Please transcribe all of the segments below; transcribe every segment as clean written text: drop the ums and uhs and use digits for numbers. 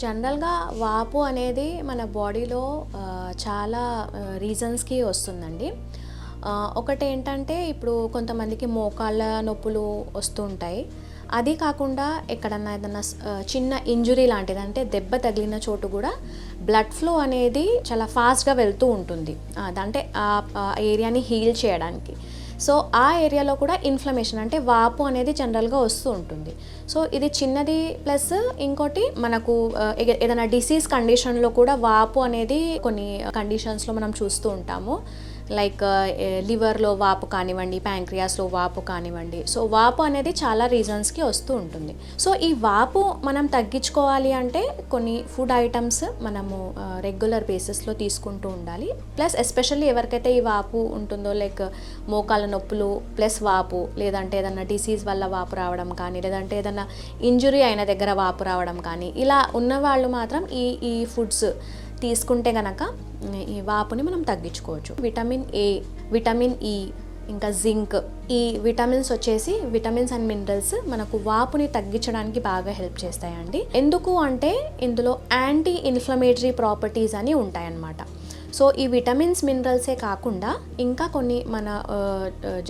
జనరల్‌గా వాపు అనేది మన బాడీలో చాలా రీజన్స్‌కి వస్తుందండి. ఒకటేంటంటే ఇప్పుడు కొంతమందికి మోకాళ్ళ నొప్పులు వస్తూ ఉంటాయి. అది కాకుండా ఎక్కడన్నా ఏదన్నా చిన్న ఇంజురీ లాంటిది అంటే దెబ్బ తగిలిన చోటు కూడా బ్లడ్ ఫ్లో అనేది చాలా ఫాస్ట్‌గా వెళ్తూ ఉంటుంది. అదంటే ఆ ఏరియాని హీల్ చేయడానికి. సో ఆ ఏరియాలో కూడా ఇన్ఫ్లమేషన్ అంటే వాపు అనేది జనరల్‌గా వస్తూ ఉంటుంది. సో ఇది చిన్నది ప్లస్ ఇంకోటి మనకు ఏదైనా డిసీజ్ కండిషన్‌లో కూడా వాపు అనేది కొన్ని కండిషన్స్‌లో మనం చూస్తూ ఉంటాము. లైక్ లివర్‌లో వాపు కానివ్వండి, ప్యాంక్రియాస్‌లో వాపు కానివ్వండి. సో వాపు అనేది చాలా రీజన్స్‌కి వస్తూ ఉంటుంది. సో ఈ వాపు మనం తగ్గించుకోవాలి అంటే కొన్ని ఫుడ్ ఐటమ్స్ మనము రెగ్యులర్ బేసిస్‌లో తీసుకుంటూ ఉండాలి. ప్లస్ ఎస్పెషల్లీ ఎవరికైతే ఈ వాపు ఉంటుందో లైక్ మోకాళ్ళ నొప్పులు ప్లస్ వాపు, లేదంటే ఏదైనా డిసీజ్ వల్ల వాపు రావడం కానీ, లేదంటే ఏదైనా ఇంజురీ అయిన దగ్గర వాపు రావడం కానీ, ఇలా ఉన్నవాళ్ళు మాత్రం ఈ ఫుడ్స్ తీసుకుంటే గనక ఈ వాపుని మనం తగ్గించుకోవచ్చు. విటమిన్ ఏ, విటమిన్ ఈ, ఇంకా జింక్, ఈ విటమిన్స్ వచ్చేసి విటమిన్స్ అండ్ మినరల్స్ మనకు వాపుని తగ్గించడానికి బాగా హెల్ప్ చేస్తాయండి. ఎందుకు అంటే ఇందులో యాంటీ ఇన్ఫ్లమేటరీ ప్రాపర్టీస్ అని ఉంటాయన్నమాట. సో ఈ విటమిన్స్ మినరల్సే కాకుండా ఇంకా కొన్ని మన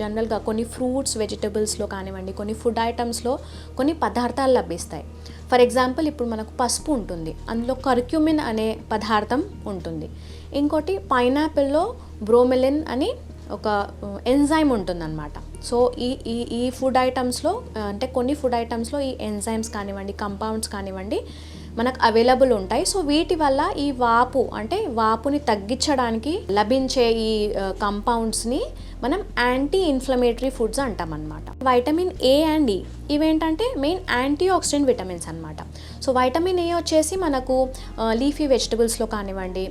జనరల్గా కొన్ని ఫ్రూట్స్ వెజిటబుల్స్లో కానివ్వండి, కొన్ని ఫుడ్ ఐటమ్స్లో కొన్ని పదార్థాలు లభిస్తాయి. ఫర్ ఎగ్జాంపుల్ ఇప్పుడు మనకు పసుపు ఉంటుంది, అందులో కర్క్యూమిన్ అనే పదార్థం ఉంటుంది. ఇంకోటి పైనాపిల్లో బ్రోమెలిన్ అని ఒక ఎంజైమ్ ఉంటుందన్నమాట. సో ఈ ఫుడ్ ఐటమ్స్లో అంటే కొన్ని ఫుడ్ ఐటమ్స్లో ఈ ఎంజైమ్స్ కానివ్వండి, కంపౌండ్స్ కానివ్వండి మనకు అవైలబుల్ ఉంటాయి. సో వీటి వల్ల ఈ వాపు అంటే వాపుని తగ్గించడానికి లభించే ఈ కంపౌండ్స్ని మనం యాంటీ ఇన్ఫ్లమేటరీ ఫుడ్స్ అంటాం అన్నమాట. వైటమిన్ ఏ అండ్ ఈ ఇవేంటంటే మెయిన్ యాంటీ ఆక్సిడెంట్ విటమిన్స్ అనమాట. సో వైటమిన్ ఏ వచ్చేసి మనకు లీఫీ వెజిటబుల్స్లో కానివ్వండి,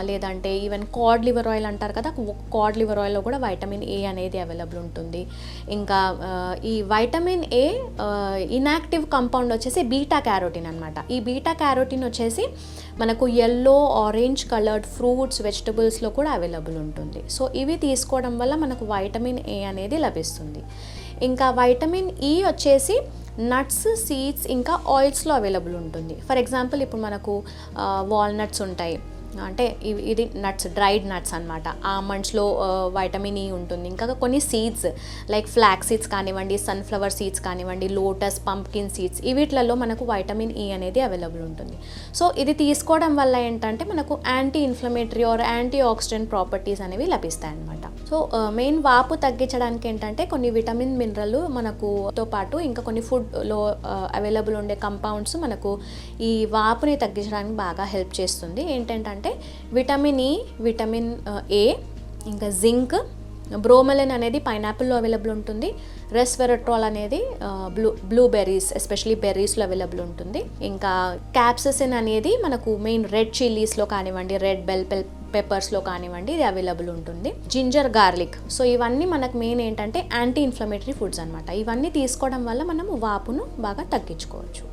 లేదంటే ఈవెన్ కార్డ్ లివర్ ఆయిల్ అంటారు కదా, కార్డ్ లివర్ ఆయిల్లో కూడా వైటమిన్ ఏ అనేది అవైలబుల్ ఉంటుంది. ఇంకా ఈ వైటమిన్ ఏ ఇన్యాక్టివ్ కాంపౌండ్ వచ్చేసి బీటా క్యారోటిన్ అనమాట. ఈ బీటా క్యారోటిన్ వచ్చేసి మనకు ఎల్లో, ఆరెంజ్ కలర్డ్ ఫ్రూట్స్ వెజిటబుల్స్లో కూడా అవైలబుల్ ఉంటుంది. సో ఇవి తీసుకోవడం వల్ల మనకు వైటమిన్ ఏ అనేది లభిస్తుంది. ఇంకా వైటమిన్ ఈ వచ్చేసి నట్స్, సీడ్స్ ఇంకా ఆయిల్స్లో అవైలబుల్ ఉంటుంది. ఫర్ ఎగ్జాంపుల్ ఇప్పుడు మనకు వాల్నట్స్ ఉంటాయి, అంటే ఇది నట్స్, డ్రైడ్ నట్స్ అనమాట. ఆల్మండ్స్లో వైటమిన్ ఈ ఉంటుంది. ఇంకా కొన్ని సీడ్స్ లైక్ ఫ్లాక్ సీడ్స్ కానివ్వండి, సన్ఫ్లవర్ సీడ్స్ కానివ్వండి, లోటస్, పంప్కిన్ సీడ్స్, వీటిలలో మనకు వైటమిన్ ఈ అనేది అవైలబుల్ ఉంటుంది. సో ఇది తీసుకోవడం వల్ల ఏంటంటే మనకు anti inflammatory or antioxidant properties అనేవి లభిస్తాయి అన్నమాట. సో మెయిన్ వాపు తగ్గించడానికి ఏంటంటే కొన్ని విటమిన్ మినరల్ మనకుతో పాటు ఇంకా కొన్ని ఫుడ్లో అవైలబుల్ ఉండే కంపౌండ్స్ మనకు ఈ వాపుని తగ్గించడానికి బాగా హెల్ప్ చేస్తుంది. ఏంటంటే విటమిన్ ఈ, విటమిన్ ఏ, ఇంకా జింక్, బ్రోమెలిన్ అనేది పైనాపిల్లో అవైలబుల్ ఉంటుంది. రెస్వెరట్రాల్ అనేది బ్లూబెర్రీస్ ఎస్పెషలీ బెర్రీస్లో అవైలబుల్ ఉంటుంది. ఇంకా క్యాప్సిసిన్ అనేది మనకు మెయిన్ రెడ్ చిల్లీస్లో కానివ్వండి, రెడ్ బెల్ పెప్పర్స్లో కానివ్వండి ఇది అవైలబుల్ ఉంటుంది. జింజర్, గార్లిక్, సో ఇవన్నీ మనకు మెయిన్ ఏంటంటే యాంటీ ఇన్ఫ్లమేటరీ ఫుడ్స్ అనమాట. ఇవన్నీ తీసుకోవడం వల్ల మనం వాపును బాగా తగ్గించుకోవచ్చు.